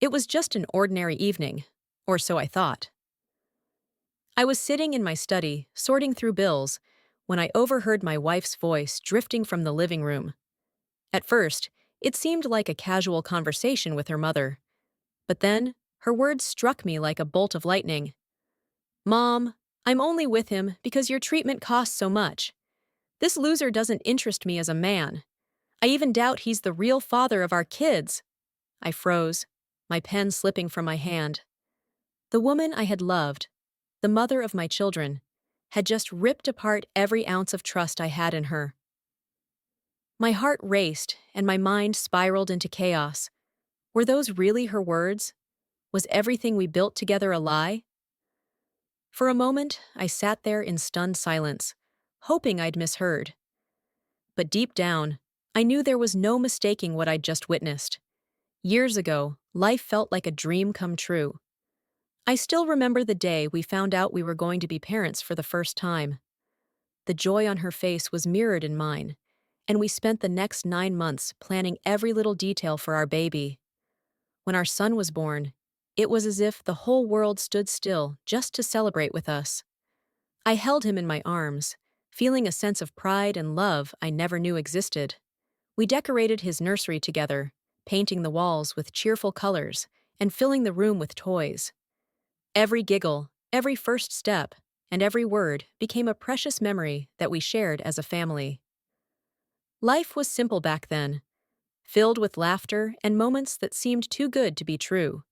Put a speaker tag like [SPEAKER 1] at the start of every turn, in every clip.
[SPEAKER 1] It was just an ordinary evening, or so I thought. I was sitting in my study, sorting through bills, when I overheard my wife's voice drifting from the living room. At first, it seemed like a casual conversation with her mother, but then her words struck me like a bolt of lightning. "Mom, I'm only with him because your treatment costs so much. This loser doesn't interest me as a man. I even doubt he's the real father of our kids." I froze, my pen slipping from my hand. The woman I had loved, the mother of my children, had just ripped apart every ounce of trust I had in her. My heart raced and my mind spiraled into chaos. Were those really her words? Was everything we built together a lie? For a moment, I sat there in stunned silence, hoping I'd misheard. But deep down, I knew there was no mistaking what I'd just witnessed. Years ago, life felt like a dream come true. I still remember the day we found out we were going to be parents for the first time. The joy on her face was mirrored in mine, and we spent the next 9 months planning every little detail for our baby. When our son was born, it was as if the whole world stood still just to celebrate with us. I held him in my arms, feeling a sense of pride and love I never knew existed. We decorated his nursery together, painting the walls with cheerful colors and filling the room with toys. Every giggle, every first step, and every word became a precious memory that we shared as a family. Life was simple back then, filled with laughter and moments that seemed too good to be true.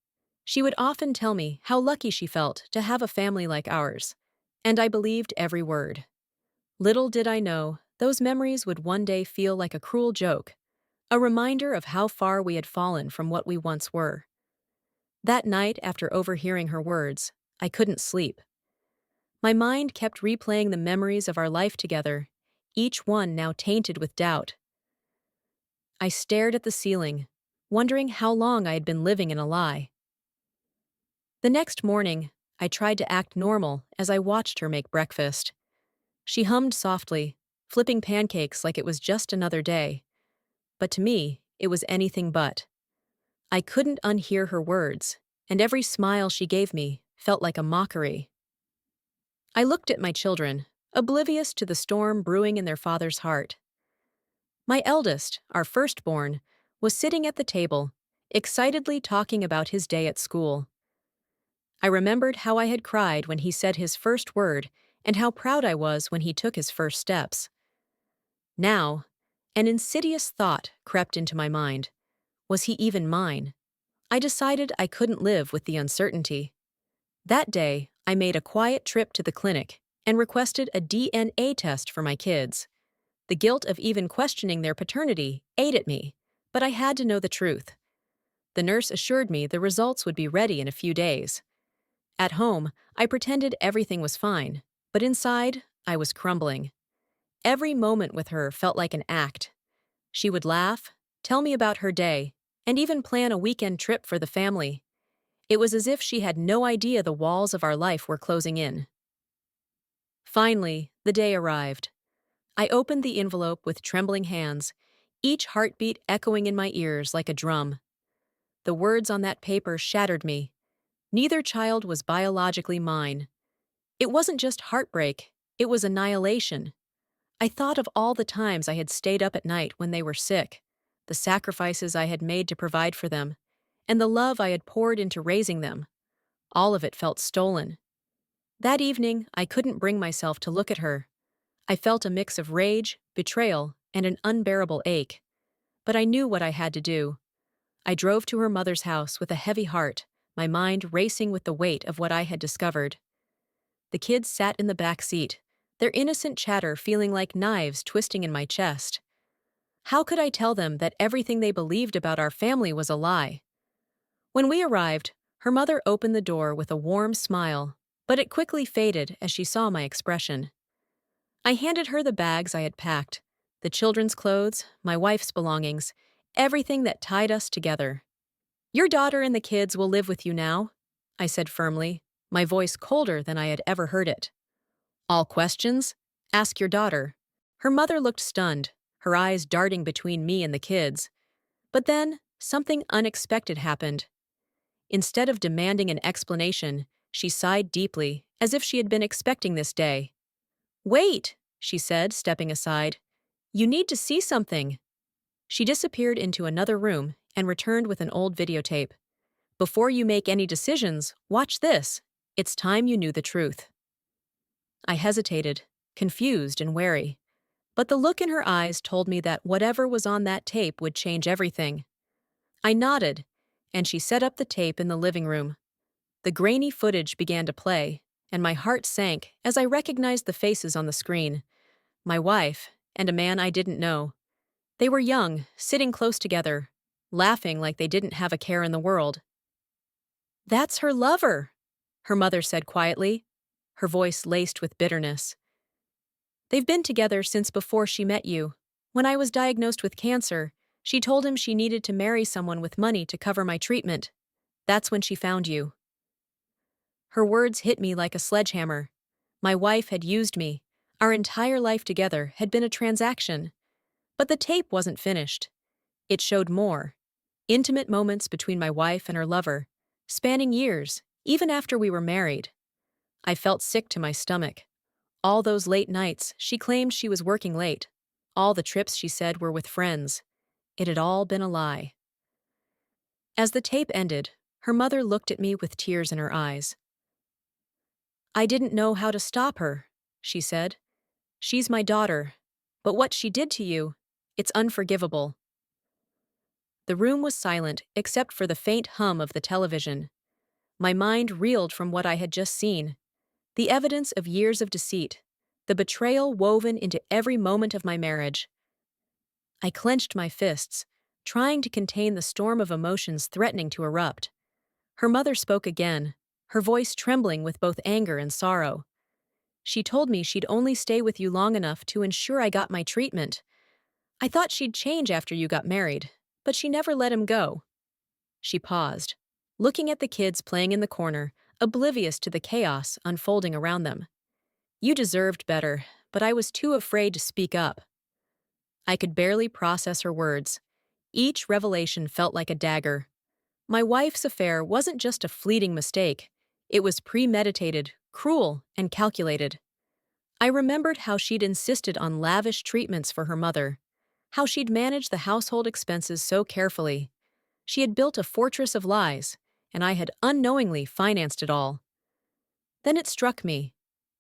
[SPEAKER 1] She would often tell me how lucky she felt to have a family like ours, and I believed every word. Little did I know, those memories would one day feel like a cruel joke, a reminder of how far we had fallen from what we once were. That night, after overhearing her words, I couldn't sleep. My mind kept replaying the memories of our life together, each one now tainted with doubt. I stared at the ceiling, wondering how long I had been living in a lie. The next morning, I tried to act normal as I watched her make breakfast. She hummed softly, flipping pancakes like it was just another day. But to me, it was anything but. I couldn't unhear her words, and every smile she gave me felt like a mockery. I looked at my children, oblivious to the storm brewing in their father's heart. My eldest, our firstborn, was sitting at the table, excitedly talking about his day at school. I remembered how I had cried when he said his first word and how proud I was when he took his first steps. Now, an insidious thought crept into my mind. Was he even mine? I decided I couldn't live with the uncertainty. That day, I made a quiet trip to the clinic and requested a DNA test for my kids. The guilt of even questioning their paternity ate at me, but I had to know the truth. The nurse assured me the results would be ready in a few days. At home, I pretended everything was fine, but inside, I was crumbling. Every moment with her felt like an act. She would laugh, tell me about her day, and even plan a weekend trip for the family. It was as if she had no idea the walls of our life were closing in. Finally, the day arrived. I opened the envelope with trembling hands, each heartbeat echoing in my ears like a drum. The words on that paper shattered me. Neither child was biologically mine. It wasn't just heartbreak, it was annihilation. I thought of all the times I had stayed up at night when they were sick, the sacrifices I had made to provide for them, and the love I had poured into raising them. All of it felt stolen. That evening, I couldn't bring myself to look at her. I felt a mix of rage, betrayal, and an unbearable ache. But I knew what I had to do. I drove to her mother's house with a heavy heart, my mind racing with the weight of what I had discovered. The kids sat in the back seat, their innocent chatter feeling like knives twisting in my chest. How could I tell them that everything they believed about our family was a lie? When we arrived, her mother opened the door with a warm smile, but it quickly faded as she saw my expression. I handed her the bags I had packed, the children's clothes, my wife's belongings, everything that tied us together. "Your daughter and the kids will live with you now," I said firmly, my voice colder than I had ever heard it. "All questions? Ask your daughter." Her mother looked stunned, her eyes darting between me and the kids. But then, something unexpected happened. Instead of demanding an explanation, she sighed deeply, as if she had been expecting this day. "Wait," she said, stepping aside. "You need to see something." She disappeared into another room and returned with an old videotape. "Before you make any decisions, watch this. It's time you knew the truth." I hesitated, confused and wary. But the look in her eyes told me that whatever was on that tape would change everything. I nodded, and she set up the tape in the living room. The grainy footage began to play, and my heart sank as I recognized the faces on the screen. My wife, and a man I didn't know. They were young, sitting close together, laughing like they didn't have a care in the world. "That's her lover," her mother said quietly, her voice laced with bitterness. "They've been together since before she met you. When I was diagnosed with cancer, she told him she needed to marry someone with money to cover my treatment. That's when she found you." Her words hit me like a sledgehammer. My wife had used me. Our entire life together had been a transaction. But the tape wasn't finished. It showed more. Intimate moments between my wife and her lover, spanning years, even after we were married. I felt sick to my stomach. All those late nights, she claimed she was working late. All the trips she said were with friends. It had all been a lie. As the tape ended, her mother looked at me with tears in her eyes. "I didn't know how to stop her," she said. "She's my daughter. But what she did to you, it's unforgivable." The room was silent except for the faint hum of the television. My mind reeled from what I had just seen. The evidence of years of deceit. The betrayal woven into every moment of my marriage. I clenched my fists, trying to contain the storm of emotions threatening to erupt. Her mother spoke again, her voice trembling with both anger and sorrow. "She told me she'd only stay with you long enough to ensure I got my treatment. I thought she'd change after you got married, but she never let him go." She paused, looking at the kids playing in the corner, oblivious to the chaos unfolding around them. "You deserved better, but I was too afraid to speak up." I could barely process her words. Each revelation felt like a dagger. My wife's affair wasn't just a fleeting mistake. It was premeditated, cruel, and calculated. I remembered how she'd insisted on lavish treatments for her mother, how she'd managed the household expenses so carefully. She had built a fortress of lies, and I had unknowingly financed it all. Then it struck me.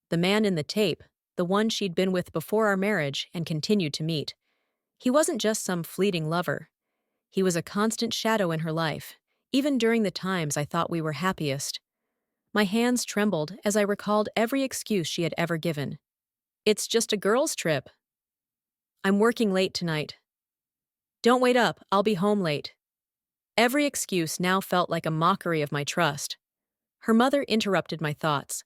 [SPEAKER 1] The man in the tape, the one she'd been with before our marriage and continued to meet. He wasn't just some fleeting lover. He was a constant shadow in her life, even during the times I thought we were happiest. My hands trembled as I recalled every excuse she had ever given. "It's just a girls' trip." "I'm working late tonight." "Don't wait up, I'll be home late." Every excuse now felt like a mockery of my trust. Her mother interrupted my thoughts.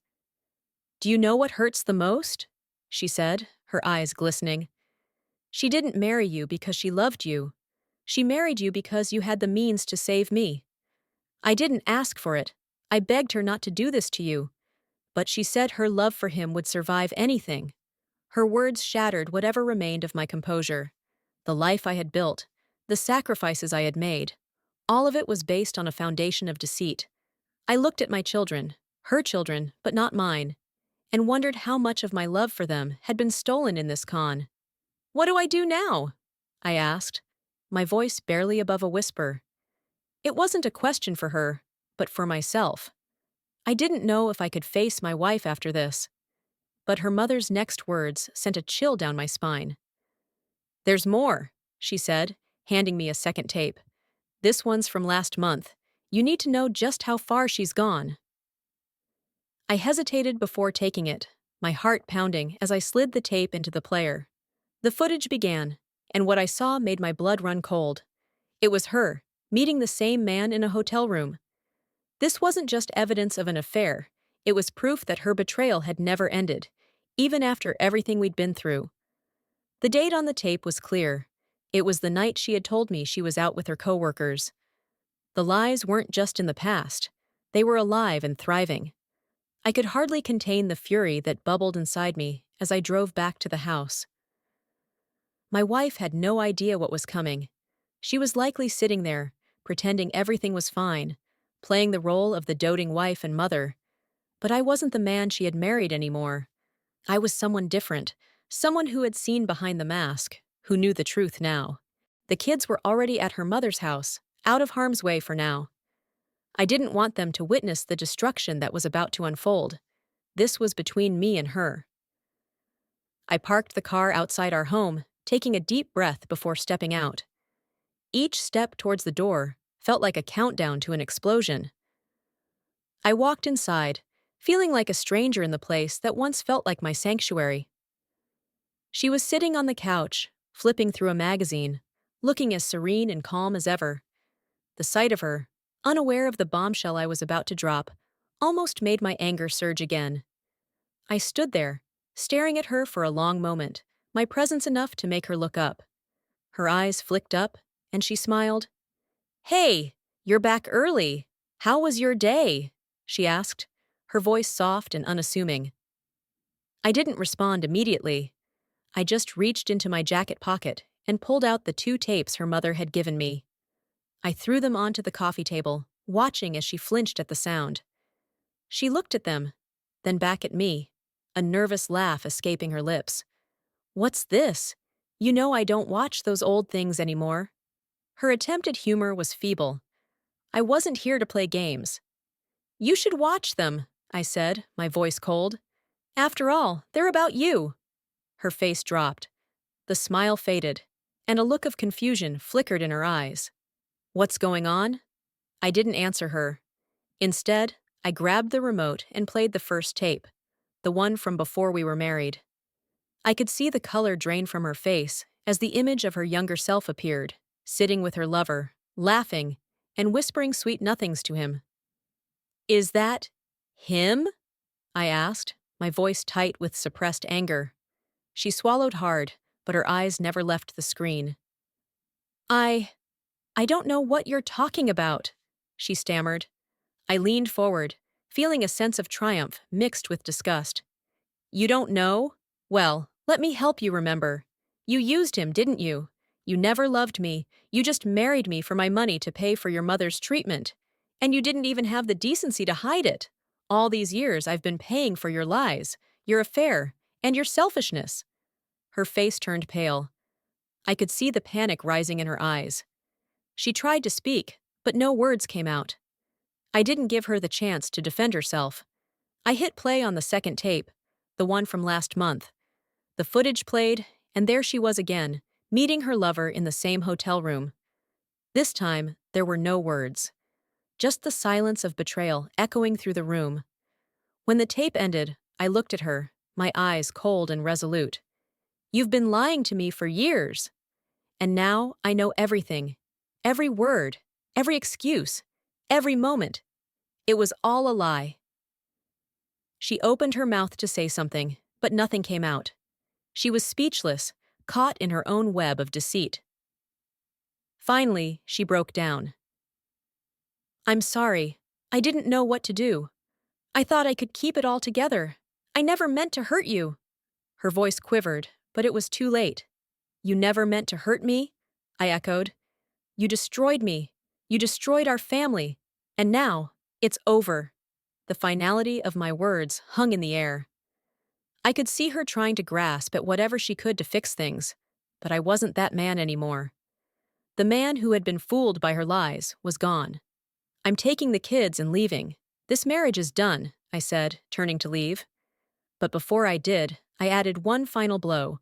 [SPEAKER 1] "Do you know what hurts the most?" she said, her eyes glistening. "She didn't marry you because she loved you. She married you because you had the means to save me. I didn't ask for it. I begged her not to do this to you. But she said her love for him would survive anything." Her words shattered whatever remained of my composure. The life I had built, the sacrifices I had made, all of it was based on a foundation of deceit. I looked at my children, her children, but not mine, and wondered how much of my love for them had been stolen in this con. "What do I do now?" I asked, my voice barely above a whisper. It wasn't a question for her, but for myself. I didn't know if I could face my wife after this. But her mother's next words sent a chill down my spine. "There's more," she said, handing me a second tape. "This one's from last month. You need to know just how far she's gone." I hesitated before taking it, my heart pounding as I slid the tape into the player. The footage began, and what I saw made my blood run cold. It was her, meeting the same man in a hotel room. This wasn't just evidence of an affair, it was proof that her betrayal had never ended, even after everything we'd been through. The date on the tape was clear. It was the night she had told me she was out with her coworkers. The lies weren't just in the past. They were alive and thriving. I could hardly contain the fury that bubbled inside me as I drove back to the house. My wife had no idea what was coming. She was likely sitting there, pretending everything was fine, playing the role of the doting wife and mother. But I wasn't the man she had married anymore. I was someone different, someone who had seen behind the mask, who knew the truth now. The kids were already at her mother's house, out of harm's way for now. I didn't want them to witness the destruction that was about to unfold. This was between me and her. I parked the car outside our home, taking a deep breath before stepping out. Each step towards the door felt like a countdown to an explosion. I walked inside, feeling like a stranger in the place that once felt like my sanctuary. She was sitting on the couch, flipping through a magazine, looking as serene and calm as ever. The sight of her, unaware of the bombshell I was about to drop, almost made my anger surge again. I stood there, staring at her for a long moment, my presence enough to make her look up. Her eyes flicked up, and she smiled. "Hey, you're back early. How was your day?" she asked, her voice soft and unassuming. I didn't respond immediately. I just reached into my jacket pocket and pulled out the 2 tapes her mother had given me. I threw them onto the coffee table, watching as she flinched at the sound. She looked at them, then back at me, a nervous laugh escaping her lips. "What's this? You know I don't watch those old things anymore." Her attempt at humor was feeble. I wasn't here to play games. "You should watch them," I said, my voice cold. "After all, they're about you." Her face dropped. The smile faded, and a look of confusion flickered in her eyes. "What's going on?" I didn't answer her. Instead, I grabbed the remote and played the first tape, the one from before we were married. I could see the color drain from her face as the image of her younger self appeared, sitting with her lover, laughing, and whispering sweet nothings to him. "Is that him?" I asked, my voice tight with suppressed anger. She swallowed hard, but her eyes never left the screen. I don't know what you're talking about," she stammered. I leaned forward, feeling a sense of triumph mixed with disgust. "You don't know? Well, let me help you remember. You used him, didn't you? You never loved me. You just married me for my money to pay for your mother's treatment. And you didn't even have the decency to hide it. All these years I've been paying for your lies, your affair, and your selfishness." Her face turned pale. I could see the panic rising in her eyes. She tried to speak, but no words came out. I didn't give her the chance to defend herself. I hit play on the second tape, the one from last month. The footage played, and there she was again, meeting her lover in the same hotel room. This time, there were no words. Just the silence of betrayal echoing through the room. When the tape ended, I looked at her, my eyes cold and resolute. "You've been lying to me for years. And now I know everything. Every word, every excuse, every moment. It was all a lie." She opened her mouth to say something, but nothing came out. She was speechless, caught in her own web of deceit. Finally, she broke down. "I'm sorry. I didn't know what to do. I thought I could keep it all together. I never meant to hurt you." Her voice quivered, but it was too late. "You never meant to hurt me?" I echoed. "You destroyed me. You destroyed our family. And now, it's over." The finality of my words hung in the air. I could see her trying to grasp at whatever she could to fix things, but I wasn't that man anymore. The man who had been fooled by her lies was gone. "I'm taking the kids and leaving. This marriage is done," I said, turning to leave. But before I did, I added one final blow.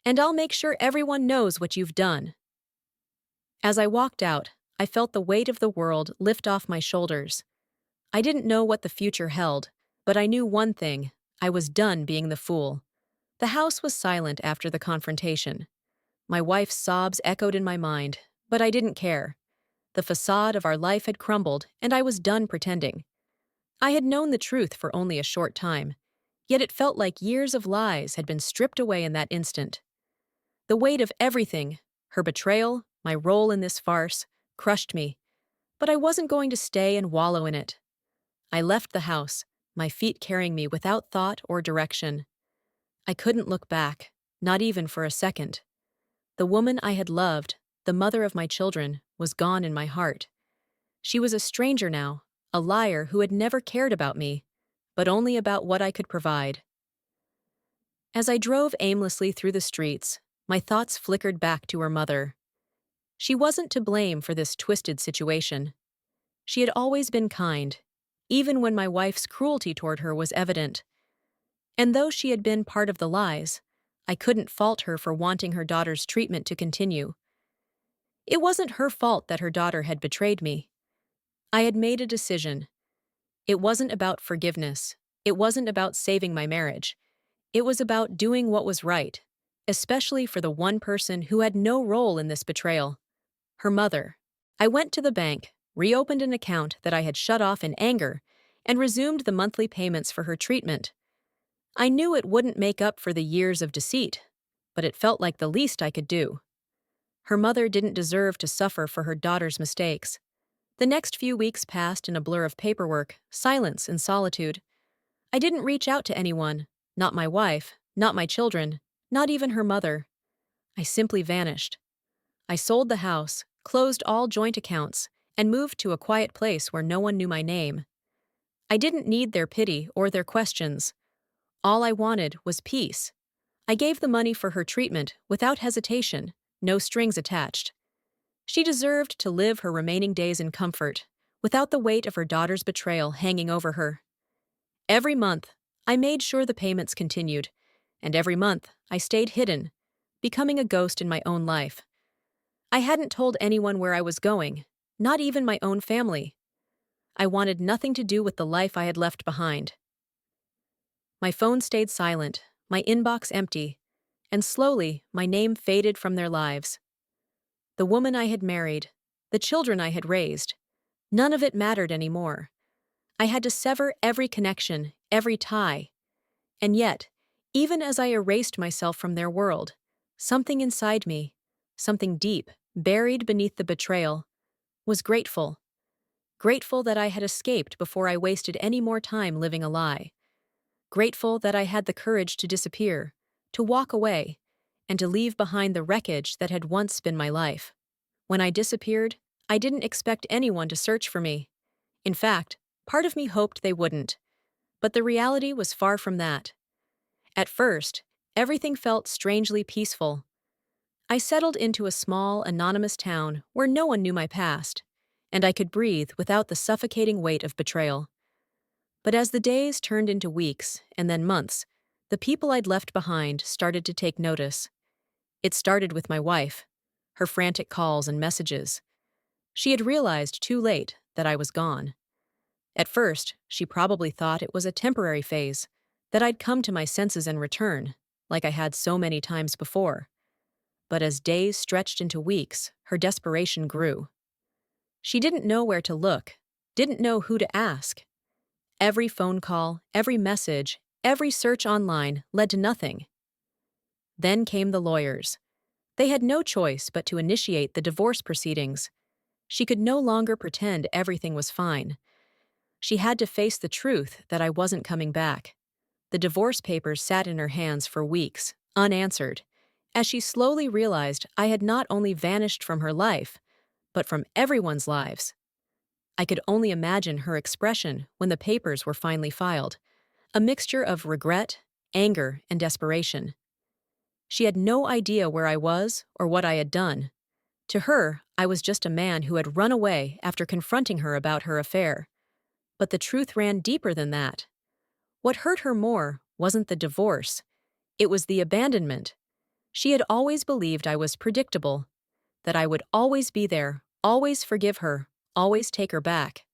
[SPEAKER 1] "And I'll make sure everyone knows what you've done." As I walked out, I felt the weight of the world lift off my shoulders. I didn't know what the future held, but I knew one thing: I was done being the fool. The house was silent after the confrontation. My wife's sobs echoed in my mind, but I didn't care. The facade of our life had crumbled, and I was done pretending. I had known the truth for only a short time, yet it felt like years of lies had been stripped away in that instant. The weight of everything, her betrayal, my role in this farce, crushed me, but I wasn't going to stay and wallow in it. I left the house, my feet carrying me without thought or direction. I couldn't look back, not even for a second. The woman I had loved, the mother of my children, was gone in my heart. She was a stranger now, a liar who had never cared about me, but only about what I could provide. As I drove aimlessly through the streets, my thoughts flickered back to her mother. She wasn't to blame for this twisted situation. She had always been kind, even when my wife's cruelty toward her was evident. And though she had been part of the lies, I couldn't fault her for wanting her daughter's treatment to continue. It wasn't her fault that her daughter had betrayed me. I had made a decision. It wasn't about forgiveness. It wasn't about saving my marriage. It was about doing what was right, especially for the one person who had no role in this betrayal, her mother. I went to the bank, reopened an account that I had shut off in anger, and resumed the monthly payments for her treatment. I knew it wouldn't make up for the years of deceit, but it felt like the least I could do. Her mother didn't deserve to suffer for her daughter's mistakes. The next few weeks passed in a blur of paperwork, silence, and solitude. I didn't reach out to anyone, not my wife, not my children, not even her mother. I simply vanished. I sold the house, closed all joint accounts, and moved to a quiet place where no one knew my name. I didn't need their pity or their questions. All I wanted was peace. I gave the money for her treatment without hesitation, no strings attached. She deserved to live her remaining days in comfort, without the weight of her daughter's betrayal hanging over her. Every month, I made sure the payments continued, and every month I stayed hidden, becoming a ghost in my own life. I hadn't told anyone where I was going, not even my own family. I wanted nothing to do with the life I had left behind. My phone stayed silent, my inbox empty, and slowly my name faded from their lives. The woman I had married, the children I had raised, none of it mattered anymore. I had to sever every connection, every tie. And yet, even as I erased myself from their world, something inside me, something deep, buried beneath the betrayal, was grateful. Grateful that I had escaped before I wasted any more time living a lie. Grateful that I had the courage to disappear, to walk away, and to leave behind the wreckage that had once been my life. When I disappeared, I didn't expect anyone to search for me. In fact, part of me hoped they wouldn't. But the reality was far from that. At first, everything felt strangely peaceful. I settled into a small, anonymous town where no one knew my past, and I could breathe without the suffocating weight of betrayal. But as the days turned into weeks and then months, the people I'd left behind started to take notice. It started with my wife, her frantic calls and messages. She had realized too late that I was gone. At first, she probably thought it was a temporary phase, that I'd come to my senses and return, like I had so many times before. But as days stretched into weeks, her desperation grew. She didn't know where to look, didn't know who to ask. Every phone call, every message, every search online led to nothing. Then came the lawyers. They had no choice but to initiate the divorce proceedings. She could no longer pretend everything was fine. She had to face the truth that I wasn't coming back. The divorce papers sat in her hands for weeks, unanswered, as she slowly realized I had not only vanished from her life, but from everyone's lives. I could only imagine her expression when the papers were finally filed, a mixture of regret, anger, and desperation. She had no idea where I was or what I had done. To her, I was just a man who had run away after confronting her about her affair. But the truth ran deeper than that. What hurt her more wasn't the divorce. It was the abandonment. She had always believed I was predictable, that I would always be there, always forgive her, always take her back.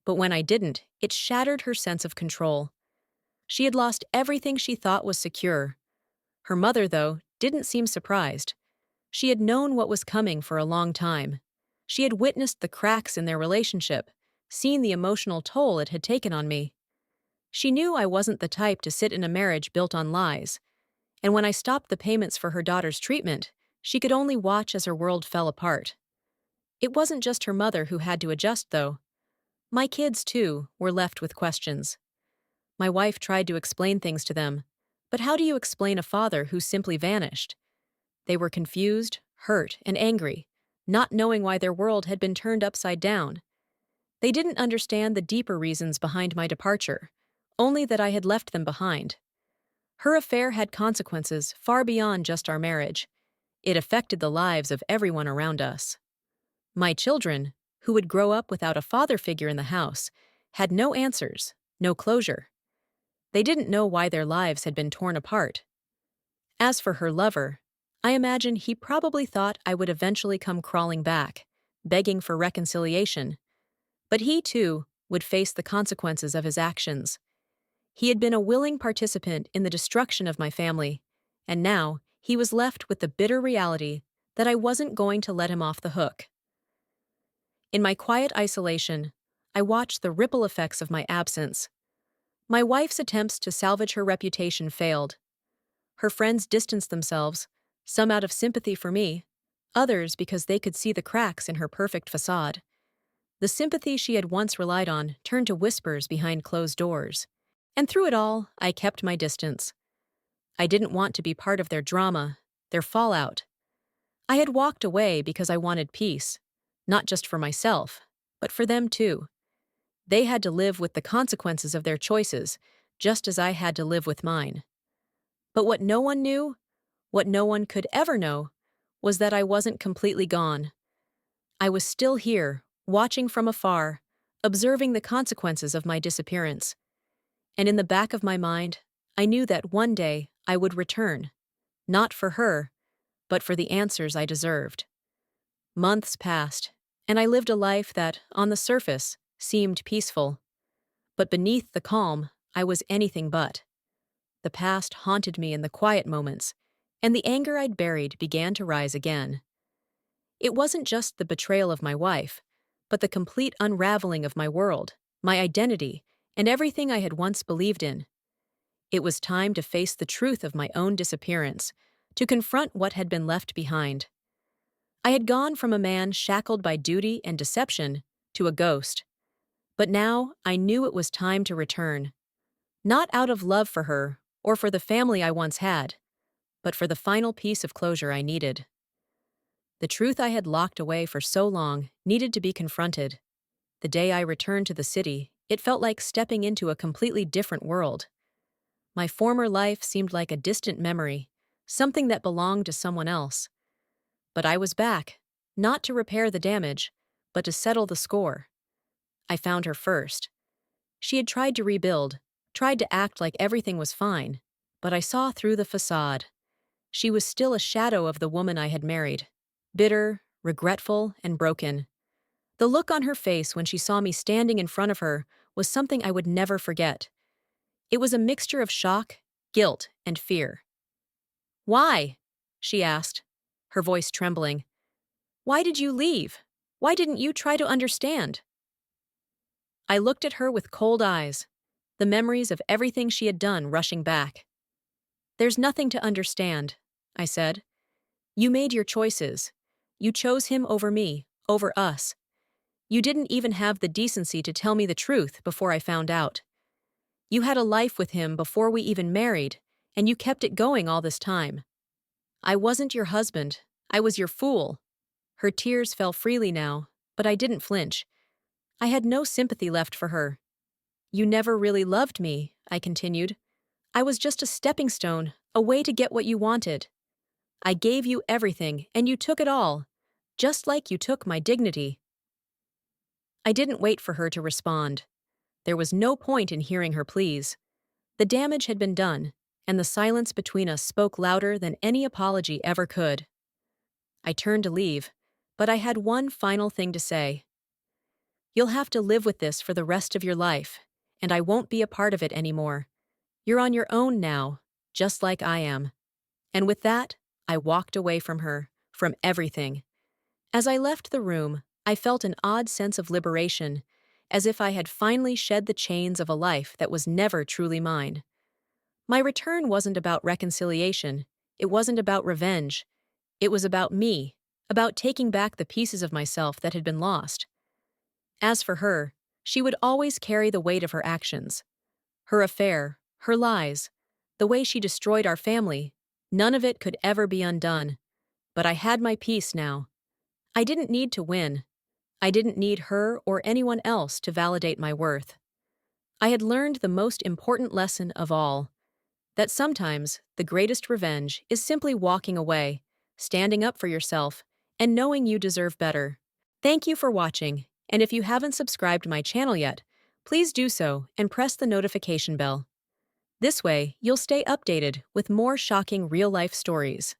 [SPEAKER 1] But when I didn't, it shattered her sense of control. She had lost everything she thought was secure. Her mother, though, didn't seem surprised. She had known what was coming for a long time. She had witnessed the cracks in their relationship, seen the emotional toll it had taken on me. She knew I wasn't the type to sit in a marriage built on lies. And when I stopped the payments for her daughter's treatment, she could only watch as her world fell apart. It wasn't just her mother who had to adjust, though. My kids, too, were left with questions. My wife tried to explain things to them, but how do you explain a father who simply vanished? They were confused, hurt, and angry, not knowing why their world had been turned upside down. They didn't understand the deeper reasons behind my departure, only that I had left them behind. Her affair had consequences far beyond just our marriage. It affected the lives of everyone around us. My children, who would grow up without a father figure in the house, had no answers, no closure. They didn't know why their lives had been torn apart. As for her lover, I imagine he probably thought I would eventually come crawling back, begging for reconciliation. But he, too, would face the consequences of his actions. He had been a willing participant in the destruction of my family, and now he was left with the bitter reality that I wasn't going to let him off the hook. In my quiet isolation, I watched the ripple effects of my absence. My wife's attempts to salvage her reputation failed. Her friends distanced themselves, some out of sympathy for me, others because they could see the cracks in her perfect facade. The sympathy she had once relied on turned to whispers behind closed doors. And through it all, I kept my distance. I didn't want to be part of their drama, their fallout. I had walked away because I wanted peace, not just for myself, but for them too. They had to live with the consequences of their choices, just as I had to live with mine. But what no one knew, what no one could ever know, was that I wasn't completely gone. I was still here, watching from afar, observing the consequences of my disappearance. And in the back of my mind, I knew that one day I would return, not for her, but for the answers I deserved. Months passed, and I lived a life that, on the surface, seemed peaceful. But beneath the calm, I was anything but. The past haunted me in the quiet moments, and the anger I'd buried began to rise again. It wasn't just the betrayal of my wife, but the complete unraveling of my world, my identity, and everything I had once believed in. It was time to face the truth of my own disappearance, to confront what had been left behind. I had gone from a man shackled by duty and deception to a ghost. But now I knew it was time to return. Not out of love for her or for the family I once had, but for the final piece of closure I needed. The truth I had locked away for so long needed to be confronted. The day I returned to the city, it felt like stepping into a completely different world. My former life seemed like a distant memory, something that belonged to someone else. But I was back, not to repair the damage, but to settle the score. I found her first. She had tried to rebuild, tried to act like everything was fine, but I saw through the facade. She was still a shadow of the woman I had married, bitter, regretful, and broken. The look on her face when she saw me standing in front of her was something I would never forget. It was a mixture of shock, guilt, and fear. "Why?" she asked, her voice trembling. "Why did you leave? Why didn't you try to understand?" I looked at her with cold eyes, the memories of everything she had done rushing back. "There's nothing to understand," I said. "You made your choices. You chose him over me, over us. You didn't even have the decency to tell me the truth before I found out. You had a life with him before we even married, and you kept it going all this time. I wasn't your husband. I was your fool." Her tears fell freely now, but I didn't flinch. I had no sympathy left for her. "You never really loved me," I continued. "I was just a stepping stone, a way to get what you wanted. I gave you everything, and you took it all, just like you took my dignity." I didn't wait for her to respond. There was no point in hearing her pleas. The damage had been done, and the silence between us spoke louder than any apology ever could. I turned to leave, but I had one final thing to say. "You'll have to live with this for the rest of your life, and I won't be a part of it anymore. You're on your own now, just like I am." And with that, I walked away from her, from everything. As I left the room, I felt an odd sense of liberation, as if I had finally shed the chains of a life that was never truly mine. My return wasn't about reconciliation, it wasn't about revenge. It was about me, about taking back the pieces of myself that had been lost. As for her, she would always carry the weight of her actions. Her affair, her lies, the way she destroyed our family, none of it could ever be undone. But I had my peace now. I didn't need to win. I didn't need her or anyone else to validate my worth. I had learned the most important lesson of all, that sometimes the greatest revenge is simply walking away, standing up for yourself, and knowing you deserve better. Thank you for watching, and if you haven't subscribed to my channel yet, please do so and press the notification bell. This way, you'll stay updated with more shocking real-life stories.